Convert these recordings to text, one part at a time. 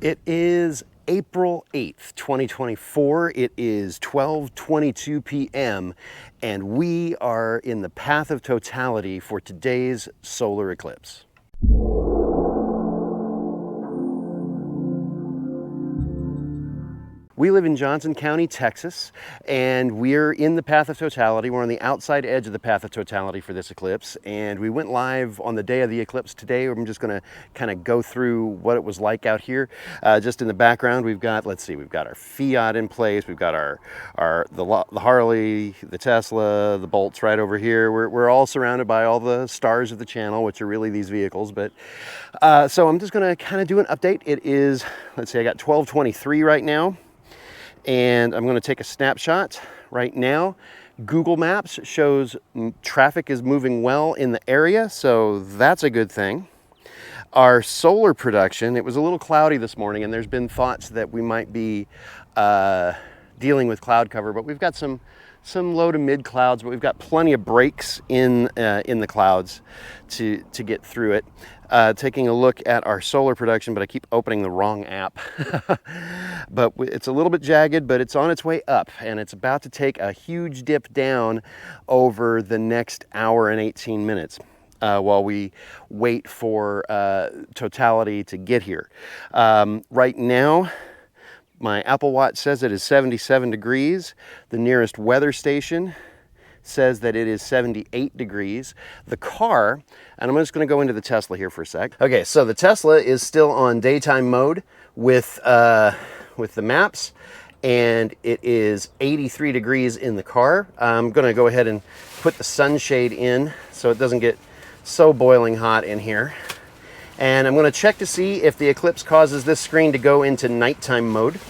It is April 8th, 2024. It is 12:22 p.m. and we are in the path of totality for today's solar eclipse. We live in Johnson County, Texas, and we're in the path of totality. We're on the outside edge of the path of totality for this eclipse, and we went live on the day of the eclipse today. I'm just gonna kind of go through what it was like out here. Just in the background, we've got, let's see, we've got our Fiat in place, we've got the Harley, the Tesla, the Bolts right over here. We're all surrounded by all the stars of the channel, which are really these vehicles. But so I'm just gonna kind of do an update. It is, let's see, I got 12:23 right now. And I'm going to take a snapshot right now. Google Maps shows traffic is moving well in the area, so that's a good thing. Our solar production, it was a little cloudy this morning, and there's been thoughts that we might be dealing with cloud cover, but we've got some low to mid clouds, but we've got plenty of breaks in the clouds to get through it. Taking a look at our solar production, but I keep opening the wrong app. But it's a little bit jagged, but it's on its way up, and it's about to take a huge dip down over the next hour and 18 minutes. While we wait for totality to get here. Right now, my Apple Watch says it is 77 degrees. The nearest weather station says that it is 78 degrees. The car, and I'm just gonna go into the Tesla here for a sec. Okay, so the Tesla is still on daytime mode with the maps, and it is 83 degrees in the car. I'm gonna go ahead and put the sunshade in so it doesn't get so boiling hot in here. And I'm going to check to see if the eclipse causes this screen to go into nighttime mode.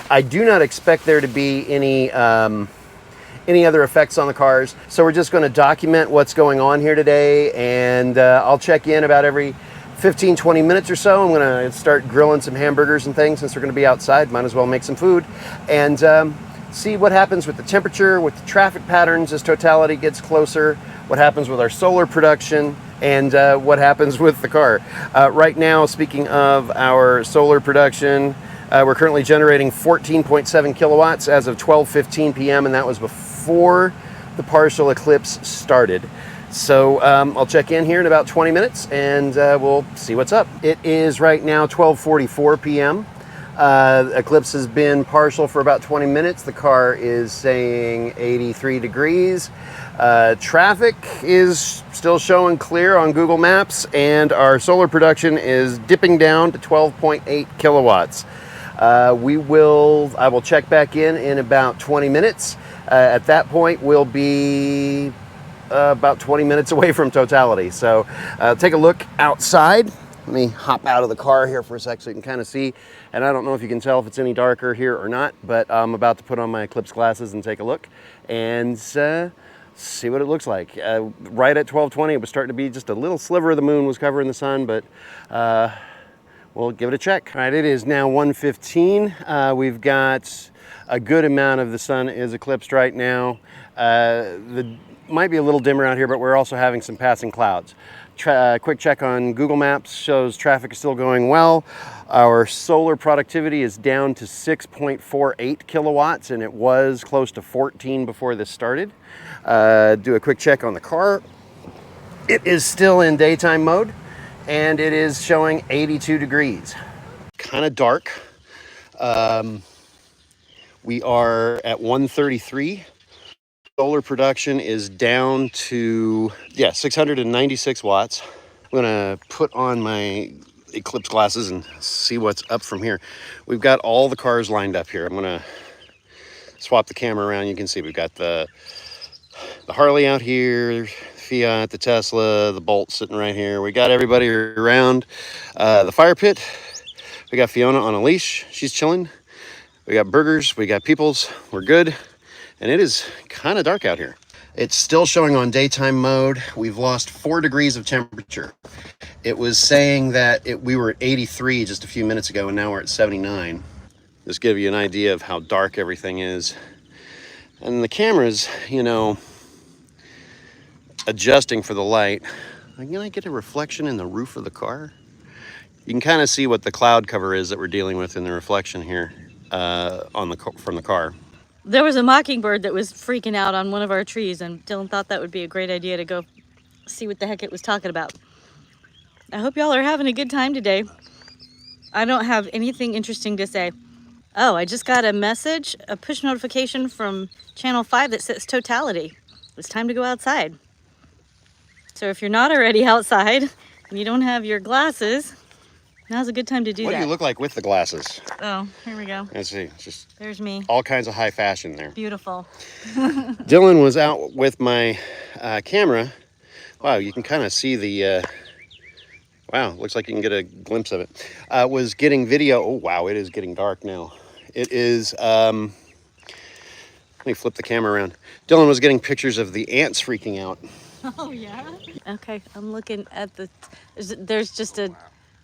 I do not expect there to be any other effects on the cars, so we're just going to document what's going on here today, and I'll check in about every 15-20 minutes or so. I'm going to start grilling some hamburgers and things since we're going to be outside. Might as well make some food and see what happens with the temperature, with the traffic patterns as totality gets closer, what happens with our solar production, and what happens with the car. Right now, speaking of our solar production, we're currently generating 14.7 kilowatts as of 12:15 p.m. and that was before the partial eclipse started. So I'll check in here in about 20 minutes and we'll see what's up. It is right now 12:44 p.m. Eclipse has been partial for about 20 minutes. The car is saying 83 degrees. Traffic is still showing clear on Google Maps, and our solar production is dipping down to 12.8 kilowatts. I will check back in about 20 minutes. At that point, we'll be about 20 minutes away from totality. So take a look outside. Let me hop out of the car here for a sec so you can kind of see. And I don't know if you can tell if it's any darker here or not, but I'm about to put on my Eclipse glasses and take a look and see what it looks like. Right at 12:20, it was starting to be just a little sliver of the moon was covering the sun, but we'll give it a check. All right, it is now 1:15. We've got a good amount of the sun is eclipsed right now. Might be a little dimmer out here, but we're also having some passing clouds. Quick check on Google Maps shows traffic is still going well. Our solar productivity is down to 6.48 kilowatts, and it was close to 14 before this started. Do a quick check on the car. It is still in daytime mode, and it is showing 82 degrees. Kind of dark. We are at 1:33. Solar production is down to 696 watts. I'm gonna put on my Eclipse glasses and see what's up from here. We've got all the cars lined up here. I'm gonna swap the camera around. You can see we've got the Harley out here, Fiat, the Tesla, the Bolt sitting right here. We got everybody around the fire pit. We got Fiona on a leash. She's chilling. We got burgers. We got peoples. We're good. And it is kind of dark out here. It's still showing on daytime mode. We've lost 4 degrees of temperature. It was saying that we were at 83 just a few minutes ago, and now we're at 79. Just give you an idea of how dark everything is. And the camera's, adjusting for the light. Can I get a reflection in the roof of the car? You can kind of see what the cloud cover is that we're dealing with in the reflection here from the car. There was a mockingbird that was freaking out on one of our trees, and Dylan thought that would be a great idea to go see what the heck it was talking about. I hope y'all are having a good time today. I don't have anything interesting to say. Oh, I just got a message, a push notification from Channel 5 that says Totality. It's time to go outside. So if you're not already outside and you don't have your glasses, now's a good time to do that. What do you look like with the glasses? Oh, here we go. Let's see. Just there's me. All kinds of high fashion there. Beautiful. Dylan was out with my camera. Wow, you can kind of see the... wow, looks like you can get a glimpse of it. Was getting video. Oh, wow, it is getting dark now. It is... let me flip the camera around. Dylan was getting pictures of the ants freaking out. Oh, yeah? Okay, I'm looking at the... There's just a...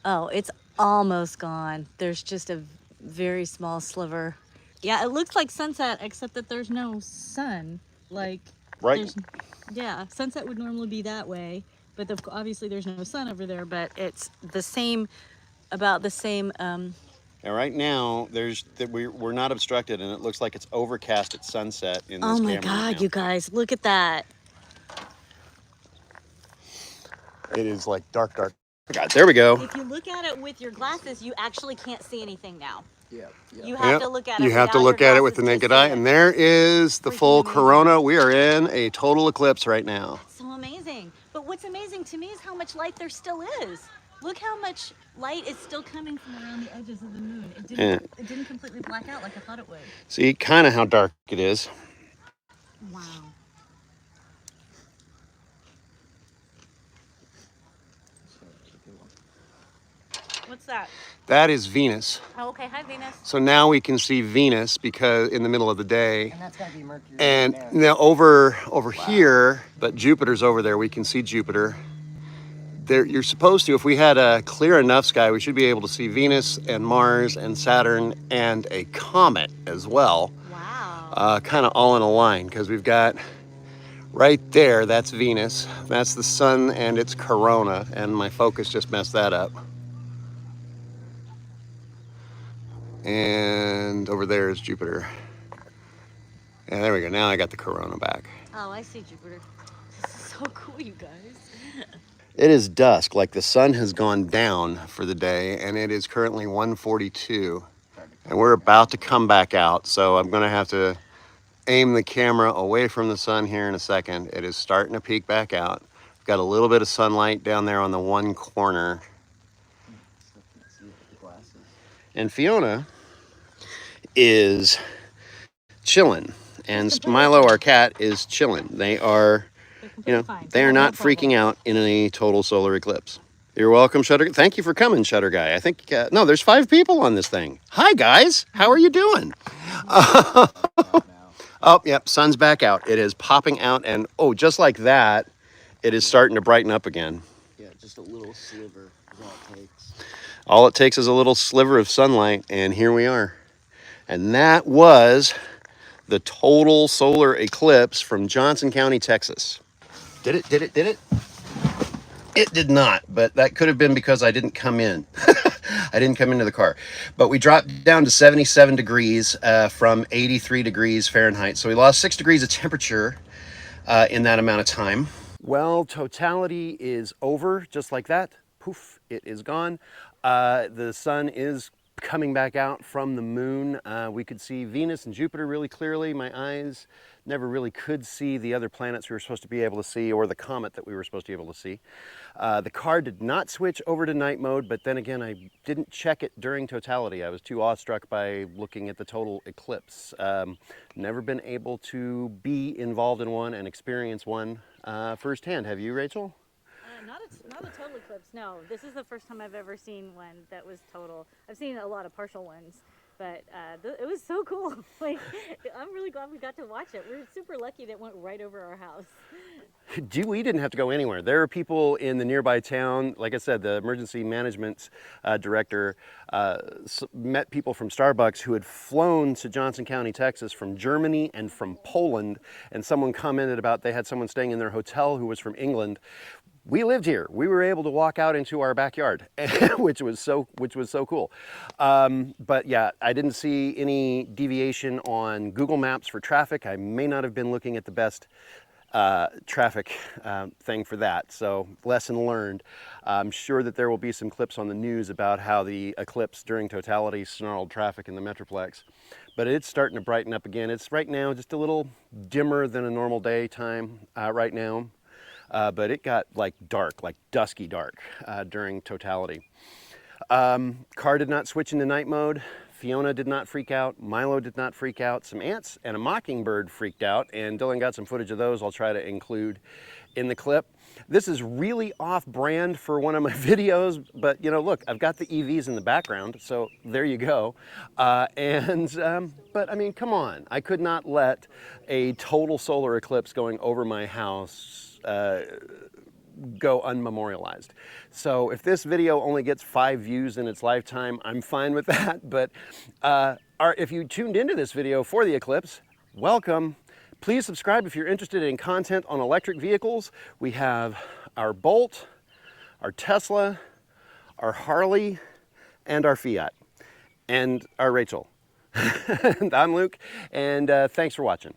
Oh, it's almost gone. There's just a very small sliver. Yeah, it looks like sunset, except that there's no sun. Like... Right. Yeah, sunset would normally be that way. But obviously there's no sun over there, but it's the same, about the same. And right now, we're not obstructed, and it looks like it's overcast at sunset in this camera. Oh my God, right, you guys, look at that. It is like dark, dark. God, there we go. If you look at it with your glasses, you actually can't see anything now. Yeah. You have to look at it. You have to look at it with the naked eye, and there is the full corona. We are in a total eclipse right now. So amazing. But what's amazing to me is how much light there still is. Look how much light is still coming from around the edges of the moon. It didn't completely black out like I thought it would. See, kind of how dark it is. Wow. What's that? That is Venus. Oh, okay. Hi, Venus. So now we can see Venus because in the middle of the day. And that's gotta be Mercury. And now over here, but Jupiter's over there. We can see Jupiter. There, you're supposed to, if we had a clear enough sky, we should be able to see Venus and Mars and Saturn and a comet as well. Wow. Kind of all in a line, because we've got right there, that's Venus. That's the sun and its corona, and my focus just messed that up. And over there is Jupiter. And there we go. Now I got the corona back. Oh, I see Jupiter. This is so cool, you guys. It is dusk, like the sun has gone down for the day, and it is currently 1:42. And we're about to come back out, so I'm going to have to aim the camera away from the sun here in a second. It is starting to peek back out. We've got a little bit of sunlight down there on the one corner. And Fiona is chilling, and Milo, our cat, is chilling. They are, they are not freaking out in a total solar eclipse. You're welcome, Shutter. Thank you for coming, Shutter Guy. I think, no, there's 5 people on this thing. Hi, guys. How are you doing? Oh, yep, sun's back out. It is popping out, and oh, just like that, it is starting to brighten up again. Yeah, just a little sliver is all it takes. All it takes is a little sliver of sunlight, and here we are. And that was the total solar eclipse from Johnson County, Texas. Did it? It did not, but that could have been because I didn't come in. I didn't come into the car. But we dropped down to 77 degrees from 83 degrees Fahrenheit. So we lost 6 degrees of temperature in that amount of time. Well, totality is over just like that. Poof, it is gone. The sun is coming back out from the moon. We could see Venus and Jupiter really clearly. My eyes never really could see the other planets we were supposed to be able to see, or the comet that we were supposed to be able to see. The car did not switch over to night mode, but then again, I didn't check it during totality. I was too awestruck by looking at the total eclipse. Never been able to be involved in one and experience one firsthand. Have you, Rachel? Not a total eclipse, no. This is the first time I've ever seen one that was total. I've seen a lot of partial ones, but it was so cool. Like, I'm really glad we got to watch it. We're super lucky that it went right over our house. We didn't have to go anywhere. There are people in the nearby town. Like I said, the emergency management director met people from Starbucks who had flown to Johnson County, Texas from Germany and from Poland. And someone commented about they had someone staying in their hotel who was from England. we lived here. We were able to walk out into our backyard, which was so cool. But yeah, I didn't see any deviation on Google Maps for traffic. I may not have been looking at the best traffic thing for that. So lesson learned. I'm sure that there will be some clips on the news about how the eclipse during totality snarled traffic in the Metroplex. But it's starting to brighten up again. It's right now just a little dimmer than a normal daytime right now. But it got like dark, like dusky dark during totality. Car did not switch into night mode. Fiona did not freak out. Milo did not freak out. Some ants and a mockingbird freaked out, and Dylan got some footage of those I'll try to include in the clip. This is really off-brand for one of my videos, but you know, look, I've got the EVs in the background, so there you go. But I mean, come on. I could not let a total solar eclipse going over my house go unmemorialized. So if this video only gets 5 views in its lifetime, I'm fine with that. But if you tuned into this video for the eclipse, welcome. Please subscribe if you're interested in content on electric vehicles. We have our Bolt, our Tesla, our Harley, and our Fiat, and our Rachel. And I'm Luke, and thanks for watching.